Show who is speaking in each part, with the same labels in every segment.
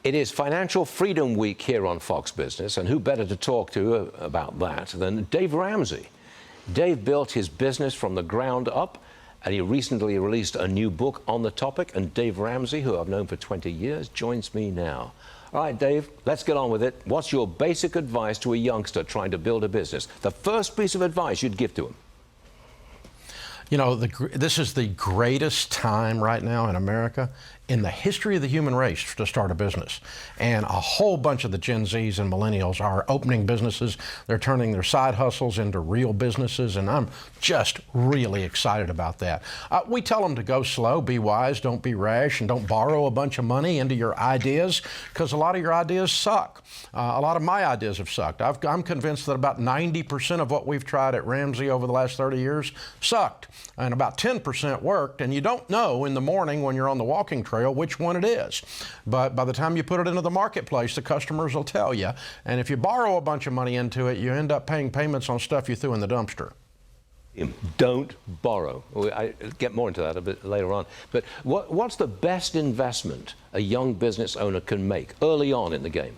Speaker 1: It is Financial Freedom Week here on Fox Business, and who better to talk to about that than Dave Ramsey. Dave built his business from the ground up, and he recently released a new book on the topic, and Dave Ramsey, who I've known for 20 years, joins me now. All right, Dave, let's get on with it. What's your basic advice to a youngster trying to build a business? The first piece of advice you'd give to him.
Speaker 2: You know, this is the greatest time right now in America in the history of the human race to start a business. And a whole bunch of the Gen Zs and millennials are opening businesses. They're turning their side hustles into real businesses, and I'm just really excited about that. We tell them to go slow, be wise, don't be rash, and don't borrow a bunch of money into your ideas, because a lot of your ideas suck. A lot of my ideas have sucked. I'm convinced that about 90% of what we've tried at Ramsey over the last 30 years sucked, and about 10% worked, and you don't know in the morning when you're on the walking trail which one it is. But by the time you put it into the marketplace, the customers will tell you. And if you borrow a bunch of money into it, you end up paying payments on stuff you threw in the dumpster.
Speaker 1: Don't borrow. I'll get more into that a bit later on. But what's the best investment a young business owner can make early on in the game?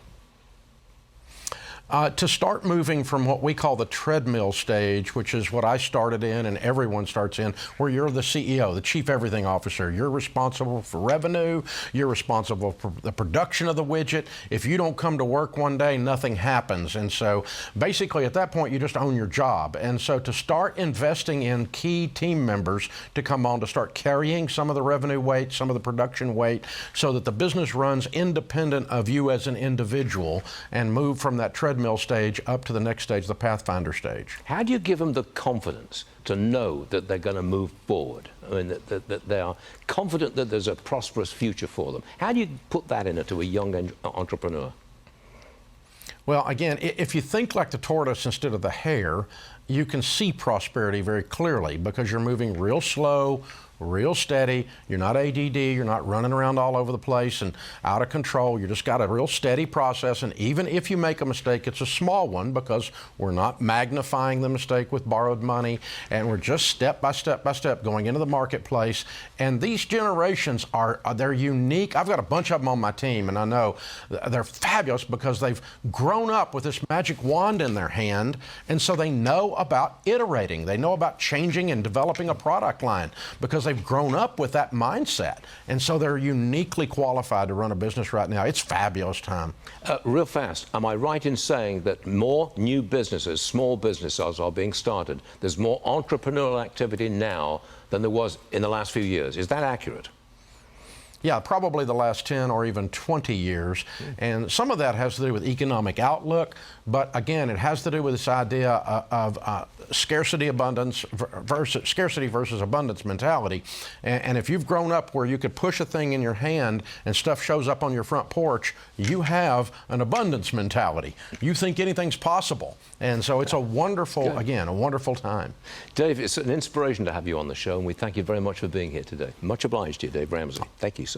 Speaker 2: To start moving from what we call the treadmill stage, which is what I started in and everyone starts in, where you're the CEO, the Chief Everything Officer. You're responsible for revenue. You're responsible for the production of the widget. If you don't come to work one day, nothing happens. And so basically at that point, you just own your job. And so to start investing in key team members to come on to start carrying some of the revenue weight, some of the production weight, so that the business runs independent of you as an individual, and move from that treadmill stage up to the next stage, the Pathfinder stage.
Speaker 1: How do you give them the confidence to know that they're going to move forward? I mean, that they are confident that there's a prosperous future for them. How do you put that into a young entrepreneur?
Speaker 2: Well, again, if you think like the tortoise instead of the hare, you can see prosperity very clearly because you're moving real slow, real steady. You're not ADD. You're not running around all over the place and out of control. You just got a real steady process. And even if you make a mistake, it's a small one because we're not magnifying the mistake with borrowed money. And we're just step by step by step going into the marketplace. And these generations they're unique. I've got a bunch of them on my team, and I know they're fabulous because they've grown up with this magic wand in their hand. And so they know about iterating. They know about changing and developing a product line because they've grown up with that mindset. And so they're uniquely qualified to run a business right now. It's a fabulous time.
Speaker 1: Real fast, am I right in saying that more new businesses, small businesses are being started? There's more entrepreneurial activity now than there was in the last few years. Is that accurate?
Speaker 2: Yeah, probably the last 10 or even 20 years. And some of that has to do with economic outlook, but again, it has to do with this idea of scarcity versus abundance mentality. And if you've grown up where you could push a thing in your hand and stuff shows up on your front porch, you have an abundance mentality. You think anything's possible. And so it's a wonderful, again, a wonderful time.
Speaker 1: Dave, it's an inspiration to have you on the show, and we thank you very much for being here today. Much obliged to you, Dave Ramsey. Thank you, sir.